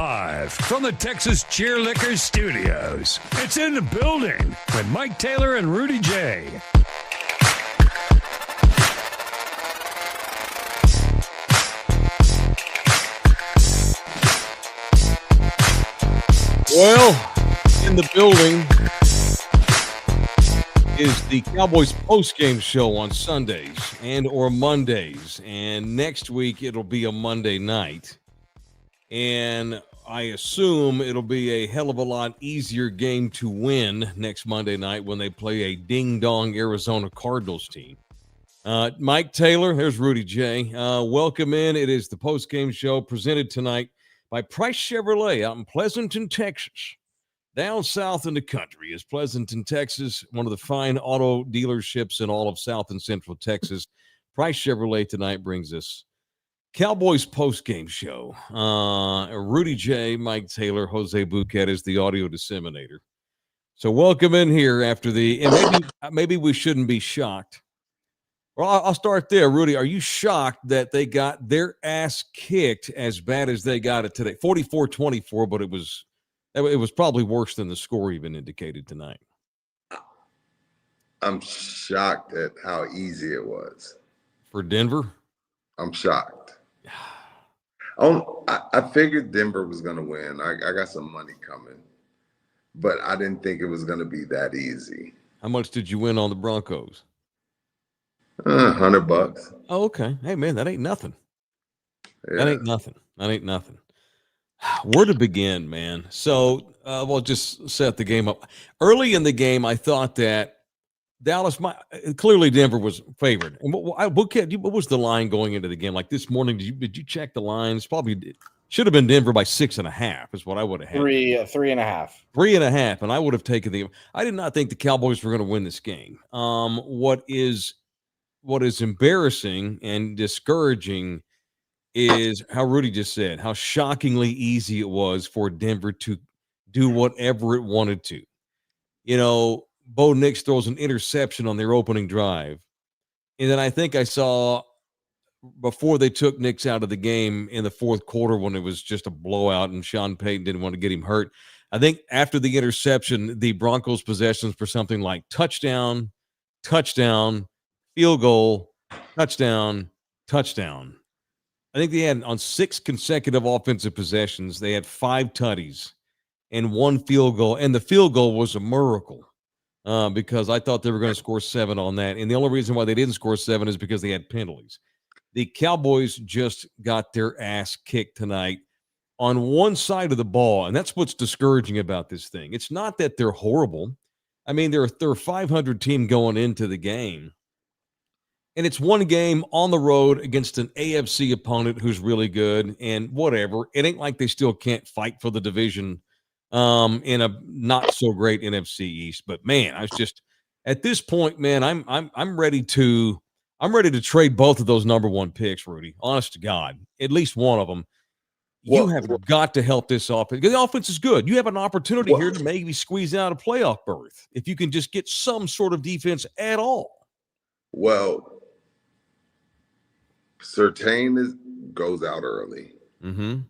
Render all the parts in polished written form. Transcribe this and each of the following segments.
Live from the Texas Cheerlickers Studios, it's In the Building with Mike Taylor and Rudy J. Well, in the building is the Cowboys postgame show on Sundays and or Mondays. And next week it'll be a Monday night. And I assume it'll be a hell of a lot easier game to win next Monday night when they play a ding-dong Arizona Cardinals team. Mike Taylor, there's Rudy J. Welcome in. It is the postgame show presented tonight by Price Chevrolet out in Pleasanton, Texas. Down south in the country is Pleasanton, Texas, one of the fine auto dealerships in all of South and Central Texas. Price Chevrolet tonight brings us Cowboys postgame show. Rudy J, Mike Taylor, Jose Bouquet is the audio disseminator. So welcome in here after and maybe we shouldn't be shocked. Well, I'll start there. Rudy, are you shocked that they got their ass kicked as bad as they got it today? 44-24, but it was probably worse than the score even indicated tonight. I'm shocked at how easy it was. For Denver? I'm shocked. I figured Denver was going to win. I got some money coming, but I didn't think it was going to be that easy. How much did you win on the Broncos? $100. Oh, okay. Hey, man, that ain't nothing. Yeah. That ain't nothing. Where to begin, man? So, we'll just set the game up. Early in the game, I thought that Dallas clearly Denver was favored. And what was the line going into the game? Like this morning, did you check the lines? Probably should have been Denver by 6.5 is what I would have had. 3.5. 3.5, and I would have taken I did not think the Cowboys were going to win this game. What is embarrassing and discouraging is how Rudy just said, how shockingly easy it was for Denver to do whatever it wanted to. You know, Bo Nix throws an interception on their opening drive. And then I think I saw before they took Nix out of the game in the fourth quarter when it was just a blowout and Sean Payton didn't want to get him hurt. I think after the interception, the Broncos possessions for something like touchdown, field goal, touchdown. I think they had on 6 consecutive offensive possessions, they had 5 tutties and 1 field goal. And the field goal was a miracle because I thought they were going to score 7 on that. And the only reason why they didn't score 7 is because they had penalties. The Cowboys just got their ass kicked tonight on one side of the ball. And that's what's discouraging about this thing. It's not that they're horrible. I mean, they're a 500 team going into the game. And it's one game on the road against an AFC opponent who's really good and whatever. It ain't like they still can't fight for the division in a not so great NFC East. But man, I was just at this point, man, I'm ready to trade both of those number 1 picks, Rudy. Honest to God, at least one of them. You have got to help this offense. The offense is good. You have an opportunity here to maybe squeeze out a playoff berth if you can just get some sort of defense at all. Well, Surtain goes out early. Mm-hmm.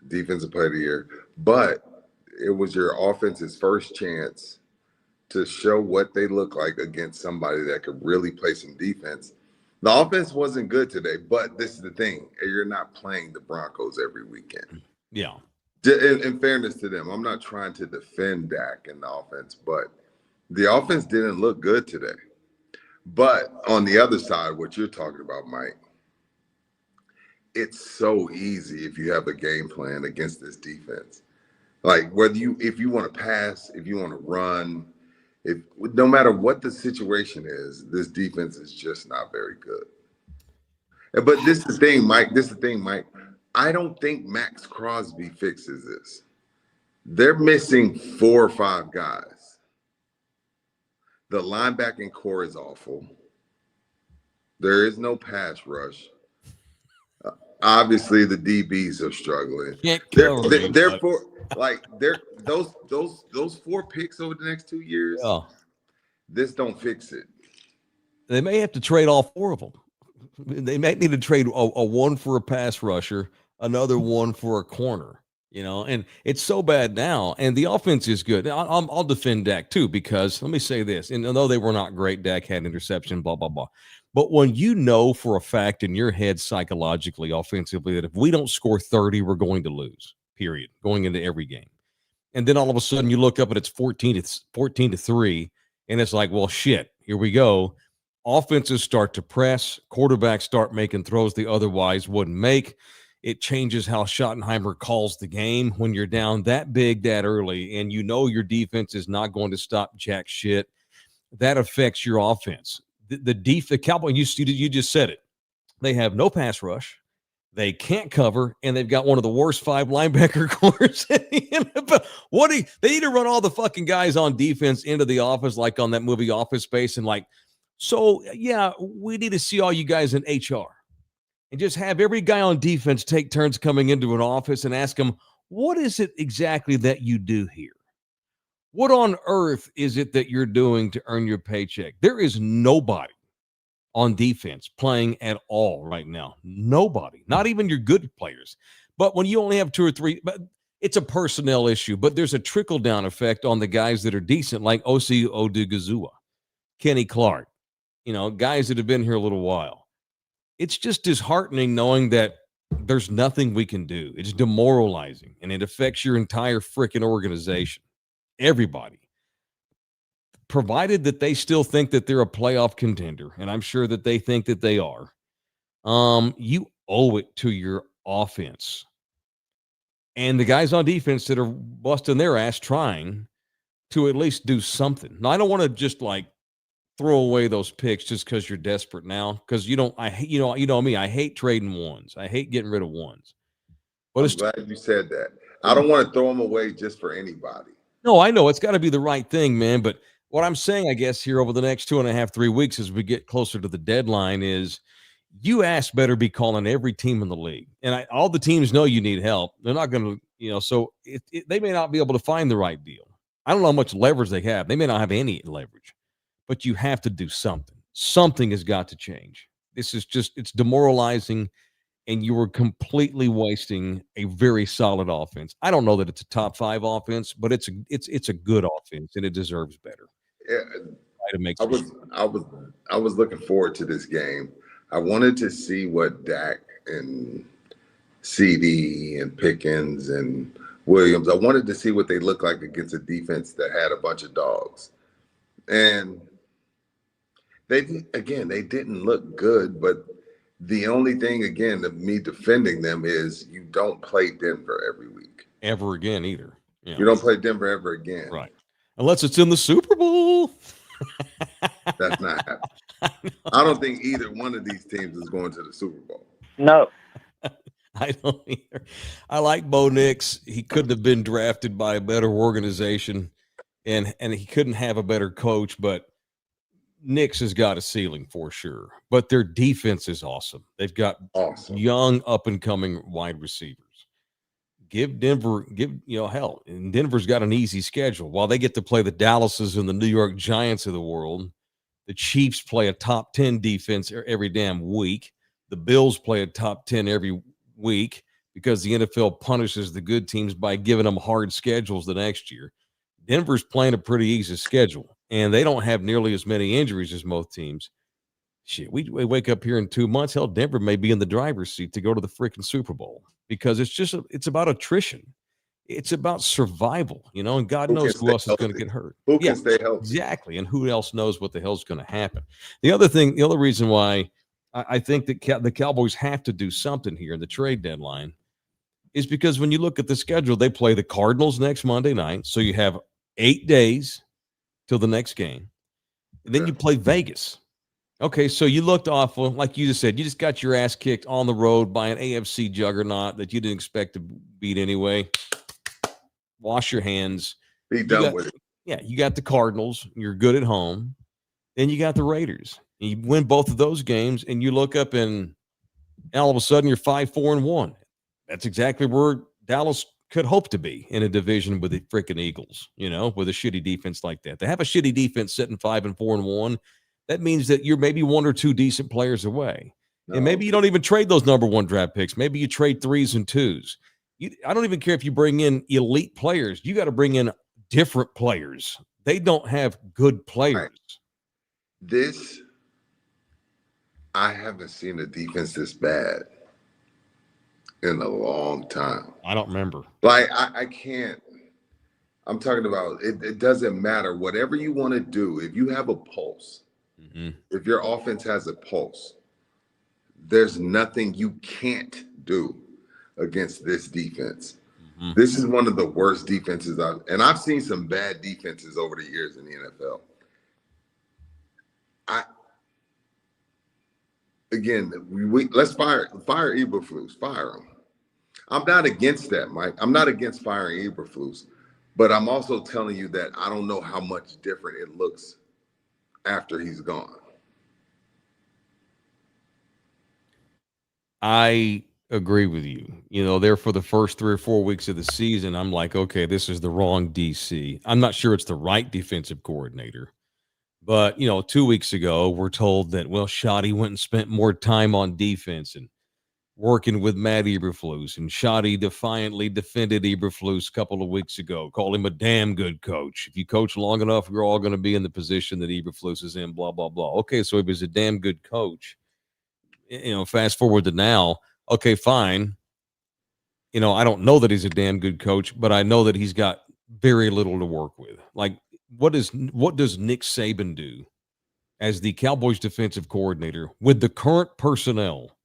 Defensive player of the year. But it was your offense's first chance to show what they look like against somebody that could really play some defense. The offense wasn't good today, but this is the thing. You're not playing the Broncos every weekend. Yeah. In fairness to them, I'm not trying to defend Dak and the offense, but the offense didn't look good today. But on the other side, what you're talking about, Mike, it's so easy if you have a game plan against this defense. Like if you want to pass, if you want to run, no matter what the situation is, this defense is just not very good. But this is the thing, Mike. I don't think Max Crosby fixes this. They're missing 4 or 5 guys. The linebacking core is awful. There is no pass rush. Obviously, the DBs are struggling. Therefore, those 4 picks over the next 2 years. This don't fix it. They may have to trade all 4 of them. They might need to trade a 1 for a pass rusher, another one for a corner, and it's so bad now. And the offense is good. I'll defend Dak too, because let me say this, and although they were not great, Dak had an interception, blah, blah, blah. But when you know for a fact in your head psychologically, offensively, that if we don't score 30, we're going to lose, period, going into every game. And then all of a sudden you look up and it's 14-3, and it's like, well, shit, here we go. Offenses start to press, quarterbacks start making throws they otherwise wouldn't make. It changes how Schottenheimer calls the game when you're down that big, that early, and you know your defense is not going to stop jack shit. That affects your offense. The Cowboys, you just said it. They have no pass rush. They can't cover, and they've got one of the worst 5 linebacker corners in the NFL. They need to run all the fucking guys on defense into the office, like on that movie Office Space, and like, so yeah, we need to see all you guys in HR, and just have every guy on defense take turns coming into an office and ask them, what is it exactly that you do here? What on earth is it that you're doing to earn your paycheck? There is nobody on defense playing at all right now. Nobody, not even your good players. But when you only have 2 or 3, but it's a personnel issue, but there's a trickle-down effect on the guys that are decent, like Osi Odigizua, Kenny Clark, guys that have been here a little while. It's just disheartening knowing that there's nothing we can do. It's demoralizing, and it affects your entire freaking organization. Everybody. Provided that they still think that they're a playoff contender, and I'm sure that they think that they are, you owe it to your offense and the guys on defense that are busting their ass trying to at least do something. Now, I don't want to just like throw away those picks just because you're desperate now, because you know me, I hate trading ones. I hate getting rid of ones. But I'm glad you said that. I don't want to throw them away just for anybody. No, I know it's got to be the right thing, man, but what I'm saying, I guess, here over the next 2.5, 3 weeks as we get closer to the deadline is you better be calling every team in the league. And all the teams know you need help. They're not going to, so they may not be able to find the right deal. I don't know how much leverage they have. They may not have any leverage, but you have to do something. Something has got to change. This is it's demoralizing, and you were completely wasting a very solid offense. I don't know that it's a top 5 offense, but it's a good offense, and it deserves better. Yeah, I was looking forward to this game. I wanted to see what Dak and CD and Pickens and Williams, I wanted to see what they look like against a defense that had a bunch of dogs. And they didn't look good, but the only thing, again, of me defending them is you don't play Denver every week. Ever again either. Yeah. You don't play Denver ever again. Right. Unless it's in the Super Bowl. That's not happening. I don't think either one of these teams is going to the Super Bowl. No. I don't either. I like Bo Nix. He couldn't have been drafted by a better organization, and he couldn't have a better coach, but Nix has got a ceiling for sure. But their defense is awesome. They've got young, up-and-coming wide receivers. Give Denver, hell. And Denver's got an easy schedule. While they get to play the Dallases and the New York Giants of the world, the Chiefs play a top 10 defense every damn week. The Bills play a top 10 every week because the NFL punishes the good teams by giving them hard schedules the next year. Denver's playing a pretty easy schedule, and they don't have nearly as many injuries as most teams. Shit, we wake up here in 2 months, hell, Denver may be in the driver's seat to go to the freaking Super Bowl because it's about attrition. It's about survival, and God knows who else is going to get hurt. Who can stay healthy? Exactly, and who else knows what the hell's going to happen. The other reason why I think that the Cowboys have to do something here in the trade deadline is because when you look at the schedule, they play the Cardinals next Monday night, so you have 8 days till the next game. And then you play Vegas. Okay, so you looked awful. Like you just said, you just got your ass kicked on the road by an AFC juggernaut that you didn't expect to beat anyway. Wash your hands. Be done with it. Yeah, you got the Cardinals. You're good at home. Then you got the Raiders. And you win both of those games, and you look up and all of a sudden you're 5-4-1. That's exactly where Dallas could hope to be in a division with the freaking Eagles, with a shitty defense like that. To have a shitty defense sitting 5-4-1, that means that you're maybe 1 or 2 decent players away. And maybe you don't even trade those number 1 draft picks. Maybe you trade 3s and 2s. I don't even care if you bring in elite players. You got to bring in different players. They don't have good players. Right. I haven't seen a defense this bad in a long time. I don't remember. Like, I can't. I'm talking about it doesn't matter. Whatever you want to do, if you have a pulse, if your offense has a pulse, there's nothing you can't do against this defense. This is one of the worst defenses I've seen some bad defenses over the years in the NFL. Let's fire Eberflus. Fire him. I'm not against that, Mike. I'm not against firing Eberflus, but I'm also telling you that I don't know how much different it looks after he's gone. I agree with you. There for the first 3 or 4 weeks of the season, I'm like, okay, this is the wrong DC. I'm not sure it's the right defensive coordinator. But, 2 weeks ago, we're told that, Shoddy went and spent more time on defense and working with Matt Eberflus. And Shoddy defiantly defended Eberflus a couple of weeks ago, called him a damn good coach. If you coach long enough, you're all going to be in the position that Eberflus is in, blah, blah, blah. Okay, so he was a damn good coach. Fast forward to now, okay, fine. I don't know that he's a damn good coach, but I know that he's got very little to work with. Like, what does Nick Saban do as the Cowboys defensive coordinator with the current personnel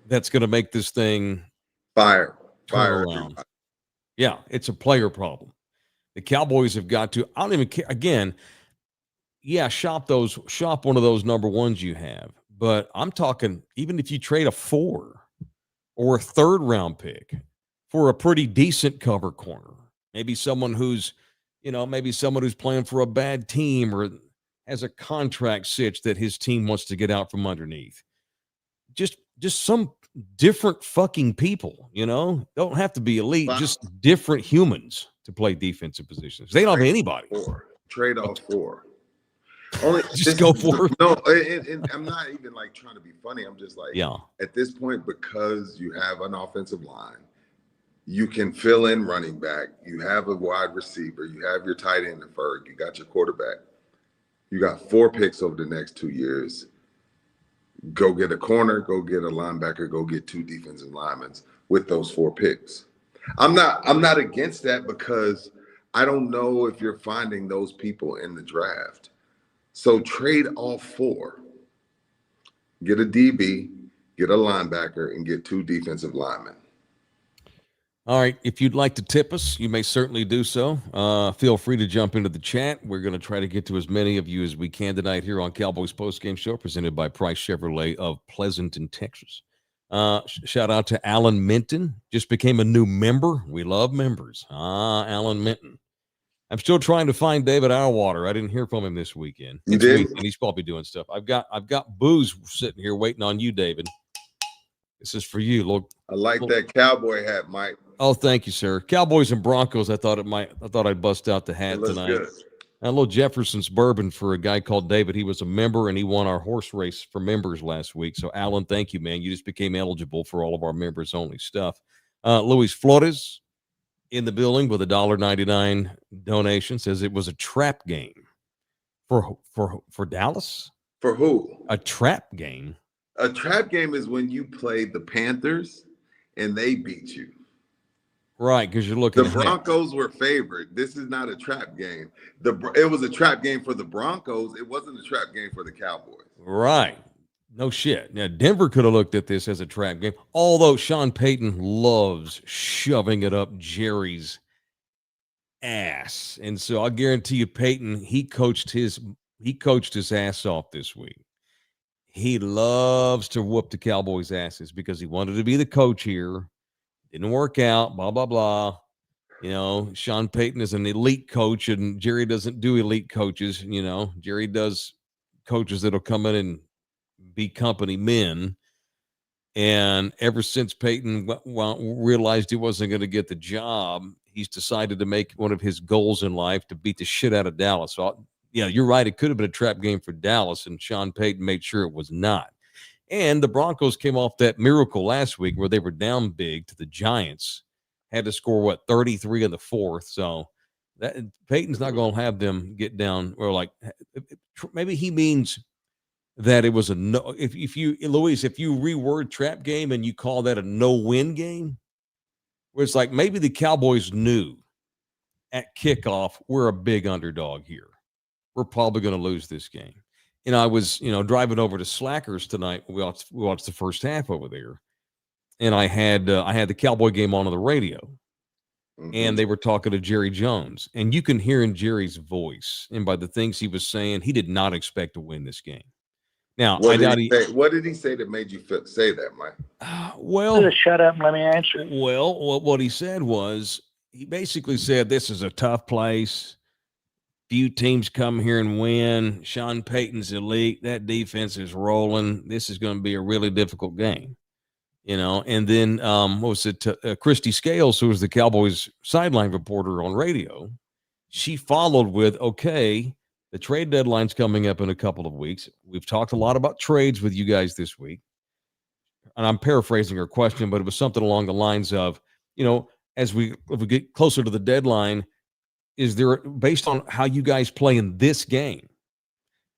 that's going to make this thing fire around? Yeah, it's a player problem. The Cowboys have got to, I don't even care. Again, yeah, shop one of those number 1s you have. But I'm talking, even if you trade a 4 or a 3rd round pick for a pretty decent cover corner, maybe someone who's playing for a bad team or has a contract sitch that his team wants to get out from underneath. Just some different fucking people, don't have to be elite, just different humans to play defensive positions. They don't have anybody. Trade all 4. Only just go for it. No, and I'm not even like trying to be funny. I'm just like, at this point, because you have an offensive line, you can fill in running back. You have a wide receiver. You have your tight end and Ferg. You got your quarterback. You got 4 picks over the next 2 years. Go get a corner. Go get a linebacker. Go get 2 defensive linemen with those 4 picks. I'm not against that because I don't know if you're finding those people in the draft. So trade all 4. Get a DB, get a linebacker, and get 2 defensive linemen. All right. If you'd like to tip us, you may certainly do so. Feel free to jump into the chat. We're going to try to get to as many of you as we can tonight here on Cowboys Postgame Show, presented by Price Chevrolet of Pleasanton, Texas. Shout out to Alan Minton. Just became a new member. We love members. Alan Minton. I'm still trying to find David Auerwater. I didn't hear from him this weekend. You did? And he's probably doing stuff. I've got booze sitting here waiting on you, David. This is for you. Look, I like that cowboy hat, Mike. Oh, thank you, sir. Cowboys and Broncos. I thought I'd bust out the hat tonight. Good. A little Jefferson's bourbon for a guy called David. He was a member and he won our horse race for members last week. So, Alan, thank you, man. You just became eligible for all of our members only stuff. Luis Flores in the building with a $1.99 donation says it was a trap game for Dallas. For who? A trap game. A trap game is when you play the Panthers and they beat you. Right, because you're looking. The Broncos were favored. This is not a trap game. It was a trap game for the Broncos. It wasn't a trap game for the Cowboys. Right. No shit. Now, Denver could have looked at this as a trap game, although Sean Payton loves shoving it up Jerry's ass. And so I'll guarantee you, Payton, he coached his ass off this week. He loves to whoop the Cowboys' asses because he wanted to be the coach here. Didn't work out, blah, blah, blah. You know, Sean Payton is an elite coach, and Jerry doesn't do elite coaches. You know, Jerry does coaches that'll come in and be company men. And ever since Payton realized he wasn't going to get the job, he's decided to make one of his goals in life to beat the shit out of Dallas. So, yeah, you're right. It could have been a trap game for Dallas, and Sean Payton made sure it was not. And the Broncos came off that miracle last week where they were down big to the Giants, had to score, 33 in the fourth. So that Peyton's not going to have them get down, or like maybe he means that it was a no. If you, Luis, if you reword trap game and you call that a no-win game, where it's like maybe the Cowboys knew at kickoff, we're a big underdog here. We're probably going to lose this game. And I was, driving over to Slackers tonight. We watched the first half over there, and I had the Cowboy game on the radio, and they were talking to Jerry Jones, and you can hear in Jerry's voice and by the things he was saying, he did not expect to win this game. Now, what did he say that made you say that, Mike? Just shut up and let me answer. Well, what he said was, he basically said this is a tough place. Few teams come here and win. Sean Payton's elite. That defense is rolling. This is going to be a really difficult game, And then Christy Scales, who was the Cowboys sideline reporter on radio, she followed with, okay, the trade deadline's coming up in a couple of weeks. We've talked a lot about trades with you guys this week. And I'm paraphrasing her question, but it was something along the lines of, if we get closer to the deadline, is there, based on how you guys play in this game,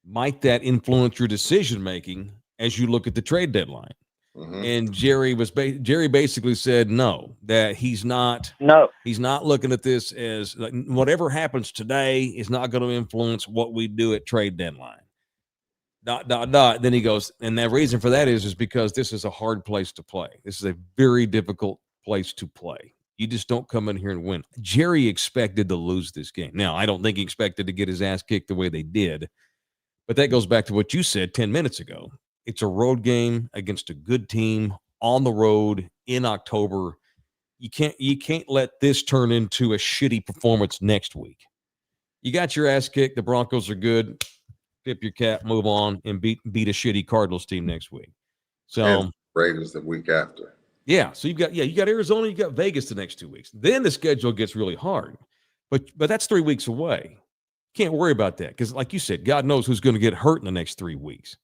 might that influence your decision-making as you look at the trade deadline? Mm-hmm. And Jerry basically said no, that he's not looking at this as like, whatever happens today is not going to influence what we do at trade deadline. ... Then he goes, and the reason for that is because this is a hard place to play. This is a very difficult place to play. You just don't come in here and win. Jerry expected to lose this game. Now, I don't think he expected to get his ass kicked the way they did, but that goes back to what you said 10 minutes ago. It's a road game against a good team on the road in October. You can't let this turn into a shitty performance next week. You got your ass kicked. The Broncos are good. Tip your cap, move on, and beat a shitty Cardinals team next week. So and Raiders the week after. Yeah, so you got Arizona, you got Vegas the next 2 weeks. Then the schedule gets really hard, but that's 3 weeks away. Can't worry about that because, like you said, God knows who's going to get hurt in the next 3 weeks.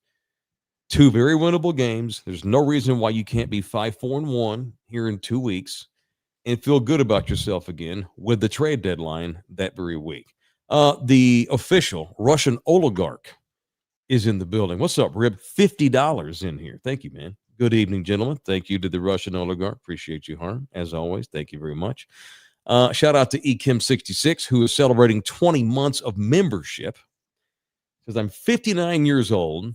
2 very winnable games. There's no reason why you can't be 5-4-1 here in 2 weeks and feel good about yourself again with the trade deadline that very week. The official Russian oligarch is in the building. What's up, Rib? $50 in here. Thank you, man. Good evening, gentlemen. Thank you to the Russian oligarch. Appreciate you, Harm, as always. Thank you very much. Shout out to ekim66, who is celebrating 20 months of membership. Says, I'm 59 years old.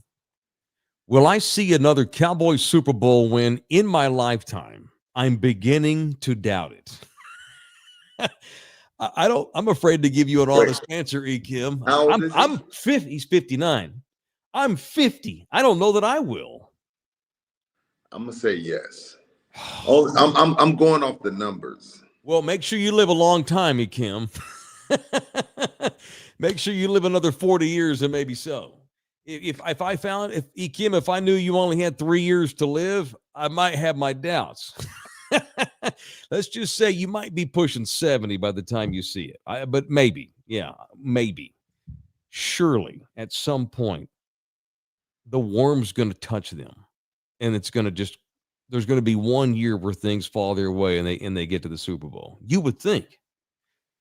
Will I see another Cowboys Super Bowl win in my lifetime? I'm beginning to doubt it. I'm afraid to give you an honest answer, Ekim. How old is he? I'm 50. He's 59. I'm 50. I don't know that I will. I'm gonna say yes. Oh, I'm going off the numbers. Well, make sure you live a long time, Ekim. Make sure you live another 40 years and maybe so. If I knew you only had 3 years to live, I might have my doubts. Let's just say you might be pushing 70 by the time you see it. But maybe, maybe. Surely, at some point, the worm's going to touch them. And it's going to there's going to be 1 year where things fall their way and they get to the Super Bowl. You would think.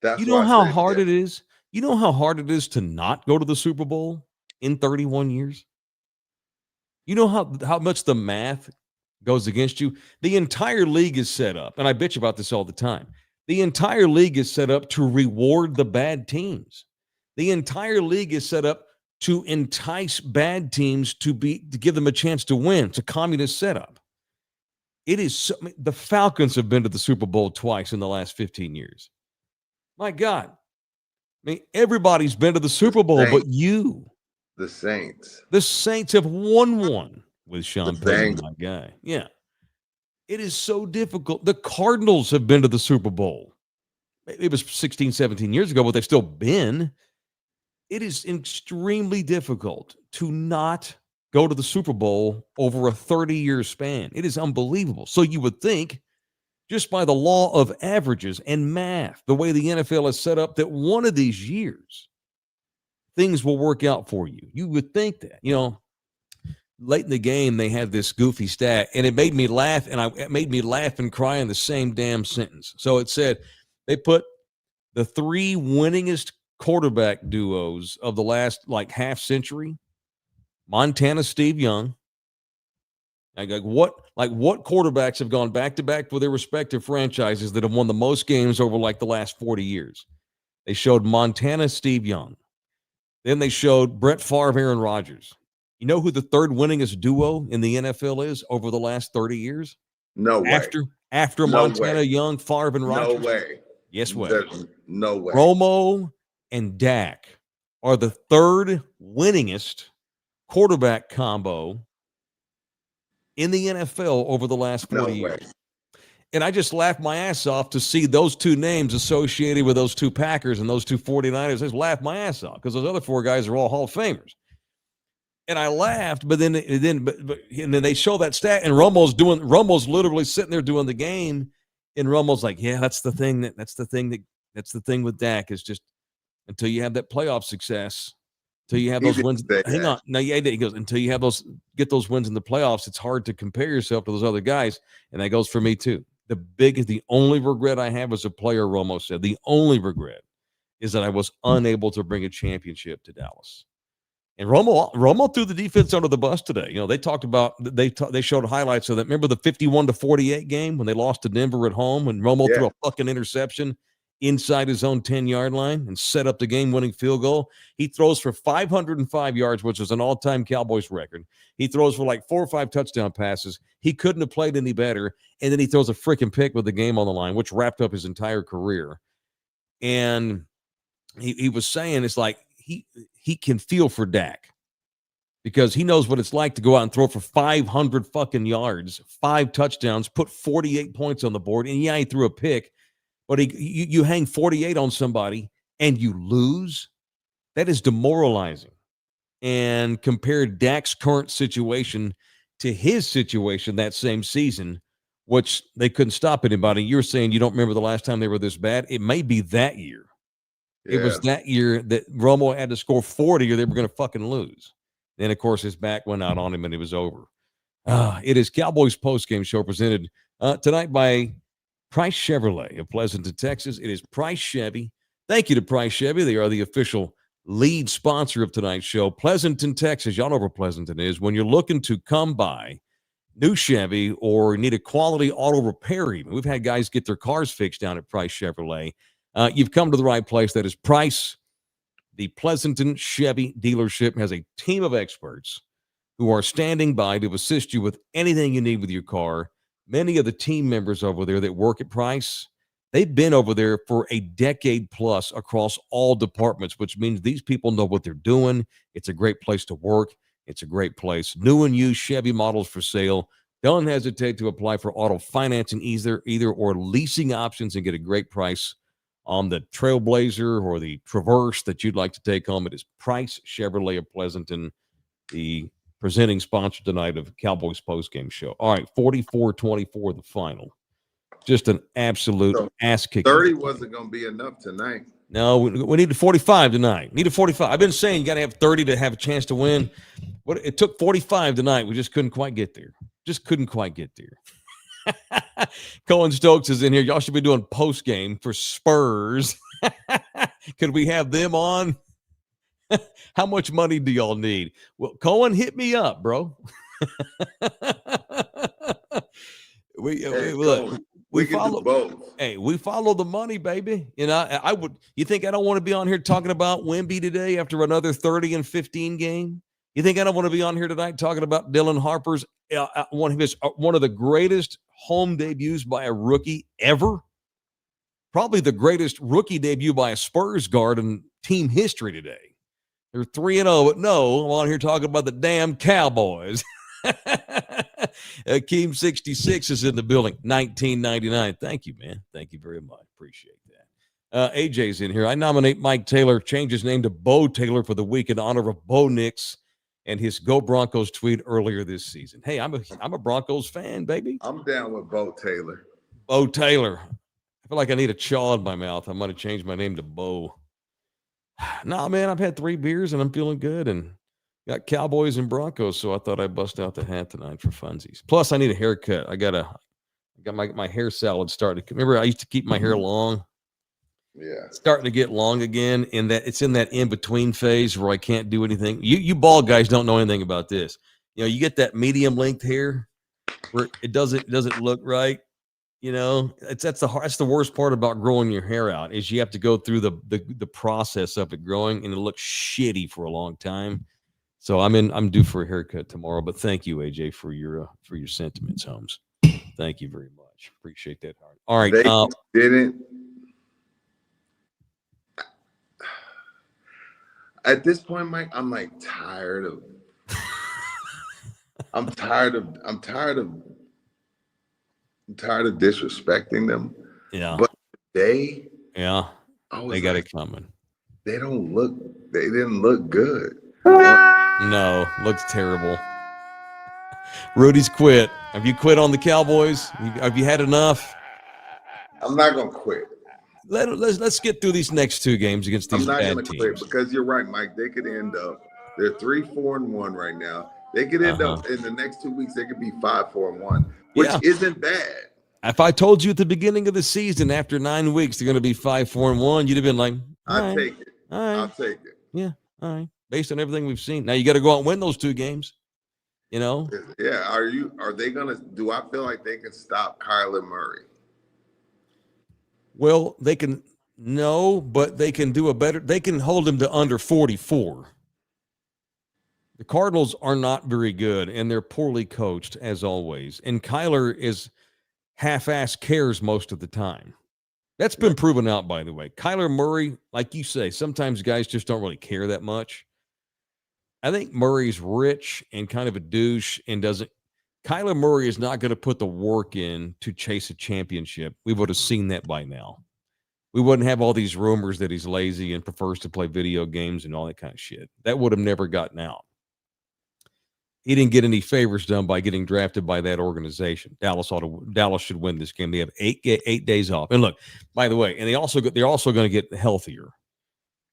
That's you know how hard it is? You know how hard it is to not go to the Super Bowl in 31 years? You know how much the math goes against you? The entire league is set up, and I bitch about this all the time. The entire league is set up to reward the bad teams. The entire league is set up to entice bad teams to give them a chance to win. It's a communist setup. It is the Falcons have been to the Super Bowl twice in the last 15 years. My God. I mean, everybody's been to the Super Bowl, but you. The Saints. The Saints have won one with Sean Payton, my guy. Yeah. It is so difficult. The Cardinals have been to the Super Bowl. It was 16, 17 years ago, but they've still been. It is extremely difficult to not go to the Super Bowl over a 30-year span. It is unbelievable. So you would think, just by the law of averages and math, the way the NFL is set up, that one of these years, things will work out for you. You would think that. late in the game, they had this goofy stat, and it made me laugh, it made me laugh and cry in the same damn sentence. So it said they put the 3 winningest quarterback duos of the last half century. Montana Steve Young. What quarterbacks have gone back to back for their respective franchises that have won the most games over the last 40 years? They showed Montana Steve Young. Then they showed Brett Favre, Aaron Rodgers. You know who the 3rd winningest duo in the NFL is over the last 30 years? No way. After No Montana, way. Young, Favre, and Rodgers? No way. Yes, way. No way. Romo and Dak are the 3rd winningest quarterback combo in the NFL over the last 40 years. And I just laughed my ass off to see those 2 names associated with those 2 Packers and those 2 49ers. I just laughed my ass off because those other 4 guys are all Hall of Famers. And I laughed, but then they show that stat, and Romo's literally sitting there doing the game, and Romo's like, yeah, that's the thing with Dak is just until you have that playoff success, until you have those wins. Hang on, no, yeah, he goes until you have get those wins in the playoffs. It's hard to compare yourself to those other guys, and that goes for me too. The only regret I have as a player, Romo said, the only regret is that I was unable to bring a championship to Dallas. And Romo threw the defense under the bus today. They talked about they showed highlights of that. Remember the 51-48 game when they lost to Denver at home when Romo threw a fucking interception inside his own 10-yard line and set up the game-winning field goal. He throws for 505 yards, which is an all-time Cowboys record. He throws for 4 or 5 touchdown passes. He couldn't have played any better. And then he throws a freaking pick with the game on the line, which wrapped up his entire career. And he was saying it's like he can feel for Dak because he knows what it's like to go out and throw for 500 fucking yards, 5 touchdowns, put 48 points on the board. And yeah, he threw a pick, but you hang 48 on somebody and you lose. That is demoralizing. And compare Dak's current situation to his situation that same season, which they couldn't stop anybody. You're saying you don't remember the last time they were this bad. It may be that year. Yeah. It was that year that Romo had to score 40 or they were going to fucking lose. Then, of course, his back went out on him and it was over. It is Cowboys postgame show presented tonight by Price Chevrolet of Pleasanton, Texas. It is Price Chevy. Thank you to Price Chevy. They are the official lead sponsor of tonight's show. Pleasanton, Texas. Y'all know where Pleasanton is. When you're looking to come by new Chevy or need a quality auto repair even. We've had guys get their cars fixed down at Price Chevrolet. You've come to the right place. That is Price. The Pleasanton Chevy dealership has a team of experts who are standing by to assist you with anything you need with your car. Many of the team members over there that work at Price, they've been over there for a decade plus across all departments, which means these people know what they're doing. It's a great place to work. It's a great place. New and used Chevy models for sale. Don't hesitate to apply for auto financing either or leasing options and get a great price on the Trailblazer or the Traverse that you'd like to take home. It is Price Chevrolet of Pleasanton, the presenting sponsor tonight of Cowboys postgame show. All right, 44-24, the final. Just an absolute ass kick. 30 wasn't going to be enough tonight. No, we need a 45 tonight. Need a 45. I've been saying you got to have 30 to have a chance to win. It took 45 tonight. We just couldn't quite get there. Cohen Stokes is in here. Y'all should be doing post game for Spurs. Could we have them on? How much money do y'all need? Well, Cohen, hit me up, bro. We follow both. Hey, we follow the money, baby. I would. You think I don't want to be on here talking about Wemby today after another 30-15 game? You think I don't want to be on here tonight talking about Dylan Harper's one of the greatest home debuts by a rookie ever? Probably the greatest rookie debut by a Spurs guard in team history today. They're 3-0, but no, I'm on here talking about the damn Cowboys. Akeem 66 is in the building. 1999. Thank you, man. Thank you very much. Appreciate that. AJ's in here. I nominate Mike Taylor, change his name to Bo Taylor for the week in honor of Bo Nix and his Go Broncos tweet earlier this season. Hey, I'm a Broncos fan, baby. I'm down with Bo Taylor. Bo Taylor. I feel like I need a chaw in my mouth. I might have changed my name to Bo. Nah, man, I've had 3 beers and I'm feeling good and Got Cowboys and Broncos, so I thought I'd bust out the hat tonight for funsies. Plus, I need a haircut. I got my hair salad started. Remember, I used to keep my hair long. Yeah, It's starting to get long again, and that it's in that in between phase where I can't do anything. You bald guys don't know anything about this. You get that medium length hair where it doesn't look right. That's the worst part about growing your hair out is you have to go through the process of it growing, and it looks shitty for a long time. So I'm due for a haircut tomorrow. But thank you, AJ, for your sentiments, Holmes. Thank you very much. Appreciate that. All right. They didn't. At this point, Mike, I'm like tired of. I'm tired of disrespecting them. Yeah. But they got it coming. They didn't look good. No, looks terrible. Rudy's quit. Have you quit on the Cowboys? Have you had enough? I'm not gonna quit. Let's get through these next two games against these bad teams. I'm not gonna quit because you're right, Mike. They could end up. They're 3-4-1 right now. They could end up in the next 2 weeks. They could be 5-4-1, which isn't bad. If I told you at the beginning of the season, after 9 weeks, they're going to be 5-4-1, you'd have been like, I'll take it. All right. I'll take it. Yeah, all right. Based on everything we've seen, now you got to go out and win those two games. Yeah. Are they gonna? Do I feel like they can stop Kyler Murray? Well, they can. No, but they can do a better. They can hold him to under 44. The Cardinals are not very good, and they're poorly coached, as always. And Kyler is half-ass cares most of the time. That's been proven out, by the way. Kyler Murray, like you say, sometimes guys just don't really care that much. I think Murray's rich and kind of a douche and doesn't. Kyler Murray is not going to put the work in to chase a championship. We would have seen that by now. We wouldn't have all these rumors that he's lazy and prefers to play video games and all that kind of shit. That would have never gotten out. He didn't get any favors done by getting drafted by that organization. Dallas should win this game. They have 8 days off. And look, by the way, and they're also going to get healthier.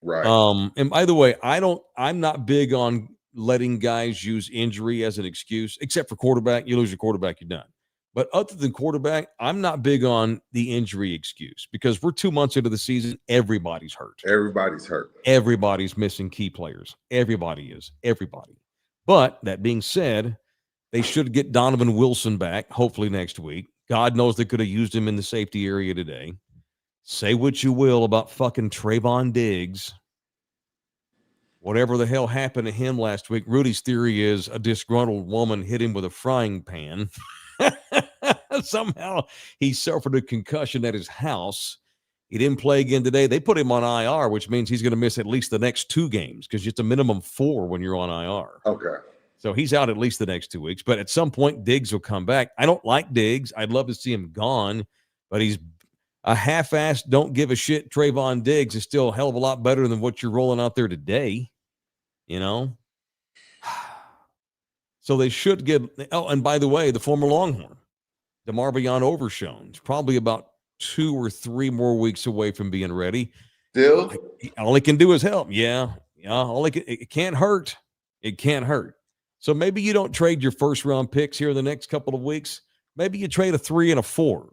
Right. And by the way, I'm not big on letting guys use injury as an excuse, except for quarterback. You lose your quarterback, you're done. But other than quarterback, I'm not big on the injury excuse because we're 2 months into the season. Everybody's hurt. Everybody's missing key players. Everybody is. Everybody. But that being said, they should get Donovan Wilson back, hopefully next week. God knows they could have used him in the safety area today. Say what you will about fucking Trayvon Diggs. Whatever the hell happened to him last week, Rudy's theory is a disgruntled woman hit him with a frying pan. Somehow he suffered a concussion at his house. He didn't play again today. They put him on IR, which means he's going to miss at least the next 2 games because it's a minimum 4 when you're on IR. Okay. So he's out at least the next 2 weeks. But at some point, Diggs will come back. I don't like Diggs. I'd love to see him gone, but he's a half-assed, don't give a shit Trayvon Diggs is still a hell of a lot better than what you're rolling out there today, So they should get – oh, and by the way, the former Longhorn, DeMarvion Overshown, is probably about 2 or 3 more weeks away from being ready. Still? All he can do is help. Yeah. It can't hurt. It can't hurt. So maybe you don't trade your first-round picks here in the next couple of weeks. Maybe you trade a 3 and a 4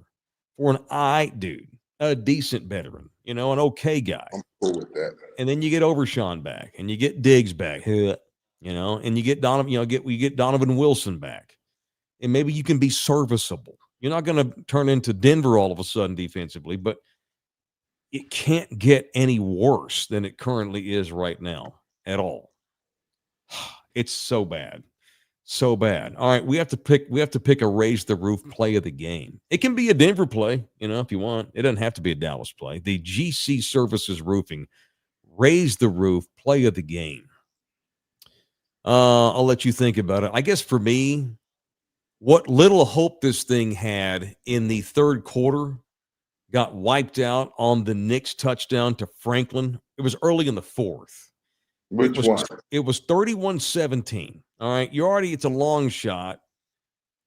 for an dude, a decent veteran, an okay guy. I'm cool with that. And then you get Overshown back, and you get Diggs back, and you get Donovan Wilson back, and maybe you can be serviceable. You're not going to turn into Denver all of a sudden defensively, but it can't get any worse than it currently is right now at all. It's so bad. So bad. All right, we have to pick a raise the roof play of the game. It can be a Denver play, if you want. It doesn't have to be a Dallas play. The GC Services Roofing raise the roof play of the game. I'll let you think about it. I guess for me, what little hope this thing had in the third quarter got wiped out on the Knicks touchdown to Franklin. It was early in the fourth. Which one? It was 31-17. All right. It's a long shot.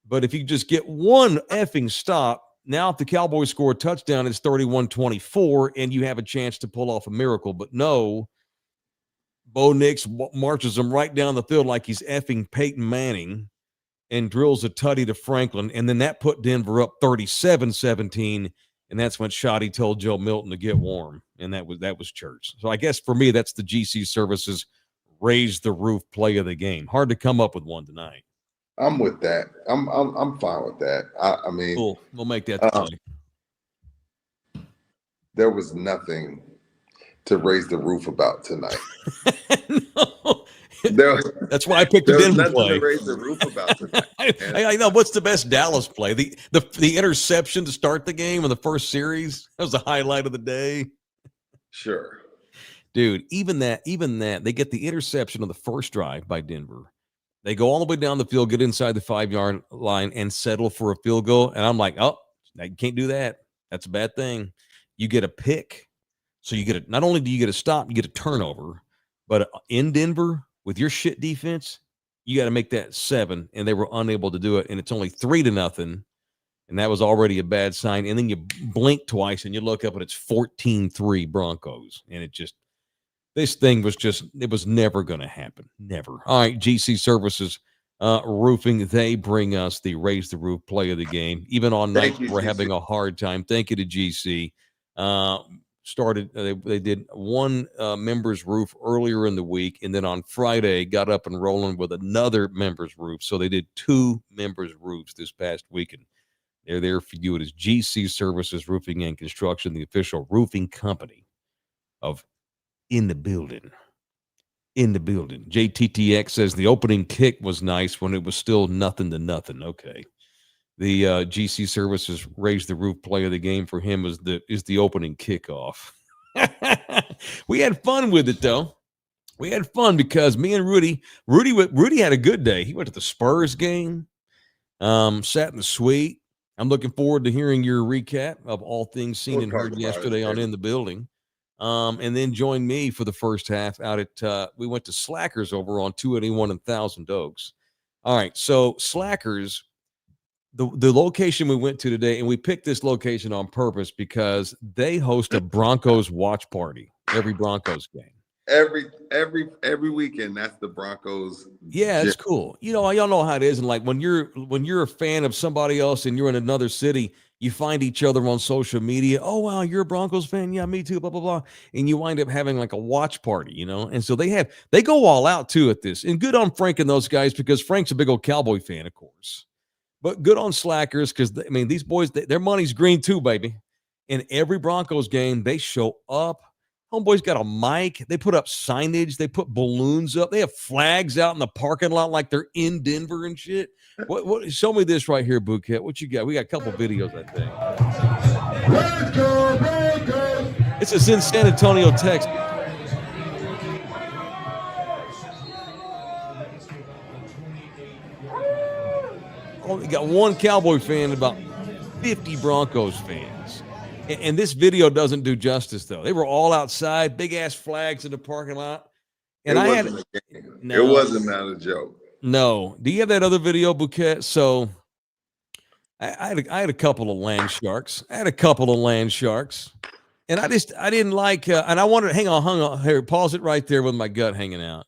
But if you just get one effing stop, now if the Cowboys score a touchdown, it's 31-24, and you have a chance to pull off a miracle. But no, Bo Nix marches him right down the field like he's effing Peyton Manning and drills a tutty to Franklin. And then that put Denver up 37-17. And that's when Shoddy told Joe Milton to get warm. And that was church. So I guess for me, that's the GC Services raise the roof play of the game. Hard to come up with one tonight. I'm with that. I'm fine with that. I mean, cool. We'll make that the play. There was nothing to raise the roof about tonight. No. That's why I picked the Denver play. To raise the roof about tonight. I know. What's the best Dallas play? The interception to start the game in the first series. That was the highlight of the day. Sure. Dude, even that, they get the interception on the first drive by Denver. They go all the way down the field, get inside the 5-yard line, and settle for a field goal. And I'm like, oh, you can't do that. That's a bad thing. You get a pick. So you get not only do you get a stop, you get a turnover. But in Denver, with your shit defense, you got to make that 7, and they were unable to do it. And it's only 3-0, and that was already a bad sign. And then you blink twice, and you look up, and it's 14-3 Broncos. And this thing was it was never going to happen. Never. All right, GC Services Roofing, they bring us the Raise the Roof play of the game. Even on nights we're having a hard time. Thank you to GC. They did one member's roof earlier in the week, and then on Friday got up and rolling with another member's roof. So they did 2 members' roofs this past weekend. They're there for you. It is GC Services Roofing and Construction, the official roofing company of In the Building. JTTX says the opening kick was nice when it was still 0-0. Okay. The GC Services Raise the Roof play of the game for him is the opening kickoff. We had fun with it, though. We had fun because me and Rudy had a good day. He went to the Spurs game, sat in the suite. I'm looking forward to hearing your recap of all things seen and heard yesterday on In the Building. And then joined me for the first half out at we went to Slackers over on 281 and Thousand Oaks. All right, so Slackers. The location we went to today, and we picked this location on purpose because they host a Broncos watch party every Broncos game. Every weekend, that's the Broncos. Yeah, it's cool. Y'all know how it is. And like when you're a fan of somebody else and you're in another city, you find each other on social media. Oh, wow, you're a Broncos fan? Yeah, me too, blah, blah, blah. And you wind up having like a watch party, And so they go all out too at this. And good on Frank and those guys because Frank's a big old Cowboy fan, of course. But good on Slackers because, these boys, their money's green too, baby. In every Broncos game, they show up. Homeboy's got a mic. They put up signage. They put balloons up. They have flags out in the parking lot like they're in Denver and shit. What? Show me this right here, Bouquet. What you got? We got a couple videos, I think. This is in San Antonio, Texas. Only got one Cowboy fan and about 50 Broncos fans. And this video doesn't do justice, though. They were all outside, big-ass flags in the parking lot. And it wasn't not a joke. No. Do you have that other video, Bouquet? So I had a couple of land sharks. And I didn't like, and I wanted, hang on, here, pause it right there with my gut hanging out.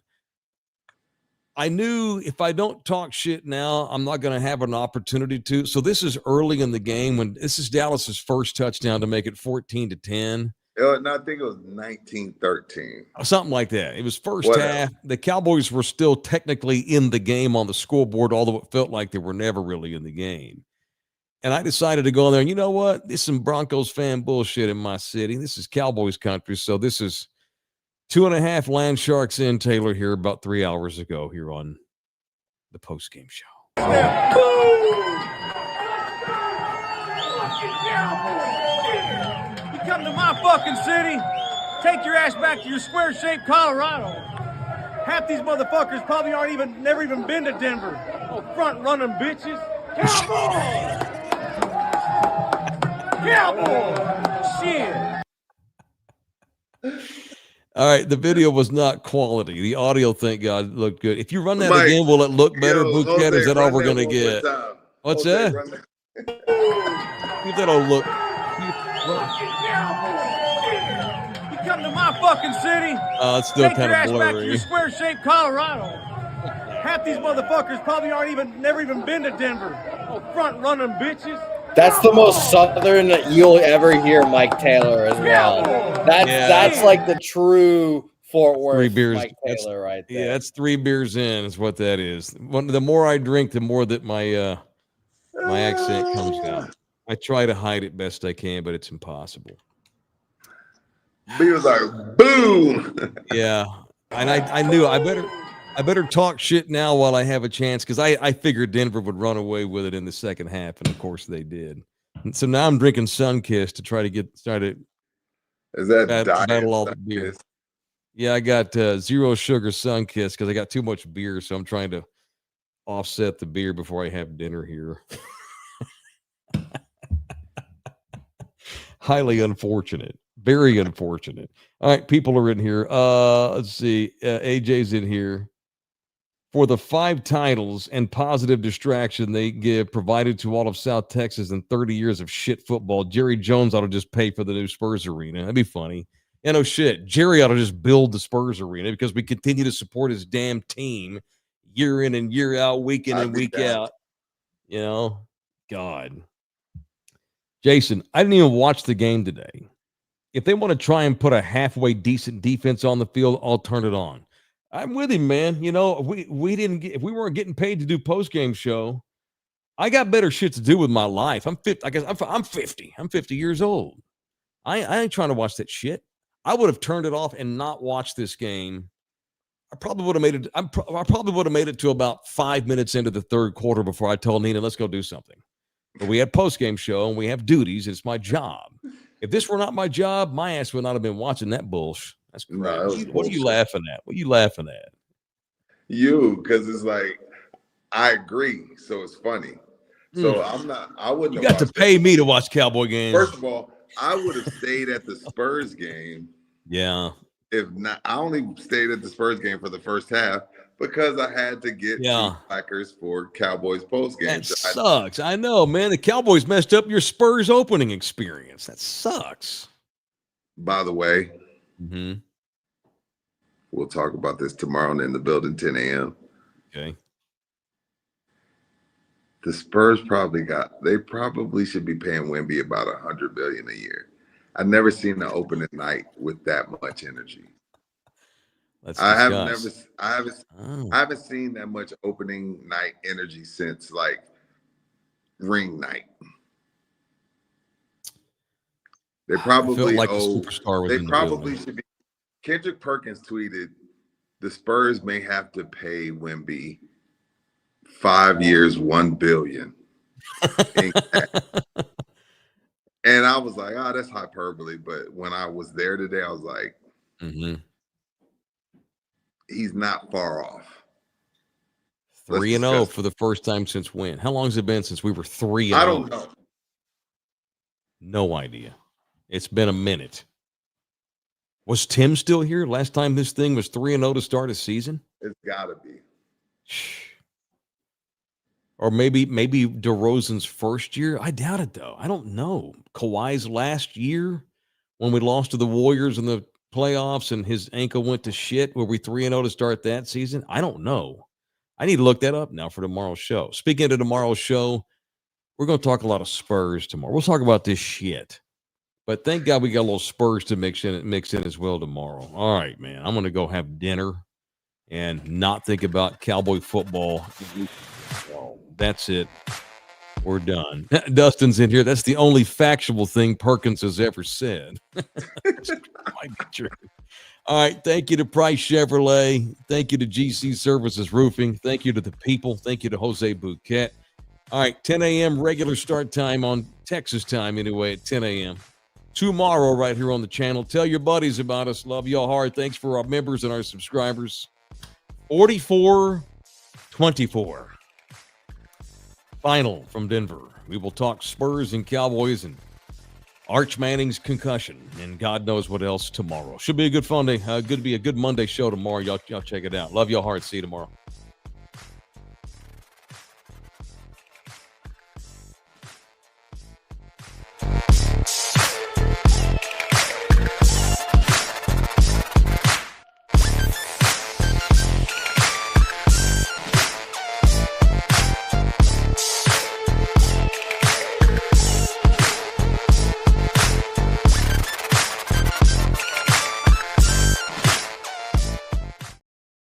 I knew if I don't talk shit now, I'm not going to have an opportunity to. So this is early in the game when this is Dallas's first touchdown to make it 14-10. No, I think it was 19-13. Something like that. It was first half. The Cowboys were still technically in the game on the scoreboard, although it felt like they were never really in the game. And I decided to go in there, and you know what? This is some Broncos fan bullshit in my city. This is Cowboys country, so this is 2.5 land sharks in, Taylor, here about 3 hours ago here on the postgame show. You come to my fucking city, take your ass back to your square-shaped Colorado. Half these motherfuckers probably never even been to Denver. Oh, front-running bitches. Cowboy! Shit! All right, the video was not quality. The audio, thank God, looked good. If you run that again, will it look better, Bouquet? Is that all we're going to get? What's that? Get that old look. You come come to my fucking city, It's still take your kind of ass back to your blurry. square-shaped Colorado. Half these motherfuckers probably never even been to Denver. Oh, front-running bitches. That's the most southern you'll ever hear Mike Taylor as well. That's like the true Fort Worth 3 beers. Mike Taylor right there. Yeah, that's 3 beers in is what that is. The more I drink, the more that my accent comes out. I try to hide it best I can, but it's impossible. B was like, boom. Yeah, and I knew I better talk shit now while I have a chance, because I figured Denver would run away with it in the second half, and of course they did. And so now I'm drinking Sunkist to try to get started. Is that battle all the beer? Yeah, I got 0 sugar Sunkist because I got too much beer, so I'm trying to offset the beer before I have dinner here. Highly unfortunate. Very unfortunate. All right, people are in here. Let's see. AJ's in here. For the 5 titles and positive distraction they give provided to all of South Texas in 30 years of shit football, Jerry Jones ought to just pay for the new Spurs arena. That'd be funny. Yeah, no shit. Jerry ought to just build the Spurs arena because we continue to support his damn team year in and year out, week in and week out. You know, God. Jason, I didn't even watch the game today. If they want to try and put a halfway decent defense on the field, I'll turn it on. I'm with him, man. You know, if we weren't getting paid to do post-game show, I got better shit to do with my life. I'm 50. I guess I'm 50. I'm 50 years old. I ain't trying to watch that shit. I would have turned it off and not watched this game. I probably would have made it. I probably would have made it to about 5 minutes into the third quarter before I told Nina, let's go do something. But we had post-game show and we have duties. It's my job. If this were not my job, my ass would not have been watching that bullshit. That's crazy. No, what are you laughing at? What are you laughing at? You, because it's like, I agree. So it's funny. So I wouldn't You got to pay me to watch Cowboy games. First of all, I would have stayed at the Spurs game. Yeah. If not, I only stayed at the Spurs game for the first half because I had to get Packers for Cowboys post game. That sucks. I know, man. The Cowboys messed up your Spurs opening experience. That sucks. By the way, we'll talk about this tomorrow in the building, 10 a.m. Okay. The Spurs they probably should be paying Wemby about $100 million a year. I've never seen an opening night with that much energy. I haven't seen that much opening night energy since like ring night. They probably like superstar was they probably should be. Kendrick Perkins tweeted, the Spurs may have to pay Wemby 5 years, $1 billion. And I was like, that's hyperbole. But when I was there today, I was like, he's not far off. 3-0 for the first time since when? How long has it been since we were 3-0? I don't know. No idea. It's been a minute. Was Tim still here last time this thing was 3-0 to start a season? It's got to be. Or maybe DeRozan's first year. I doubt it, though. I don't know. Kawhi's last year when we lost to the Warriors in the playoffs and his ankle went to shit. Were we 3-0 to start that season? I don't know. I need to look that up now for tomorrow's show. Speaking of tomorrow's show, we're going to talk a lot of Spurs tomorrow. We'll talk about this shit. But thank God we got a little Spurs to mix in as well tomorrow. All right, man. I'm going to go have dinner and not think about Cowboy football. That's it. We're done. Dustin's in here. That's the only factual thing Perkins has ever said. Might be true. All right. Thank you to Price Chevrolet. Thank you to GC Services Roofing. Thank you to the people. Thank you to Jose Bouquet. All right. 10 a.m. regular start time on Texas time anyway at 10 a.m. Tomorrow right here on the channel. Tell your buddies about us. Love y'all hard. Thanks for our members and our subscribers. 44-24. Final from Denver. We will talk Spurs and Cowboys and Arch Manning's concussion and God knows what else tomorrow. Should be a good fun day. Good to be a good Monday show tomorrow. Y'all check it out. Love y'all hard. See you tomorrow.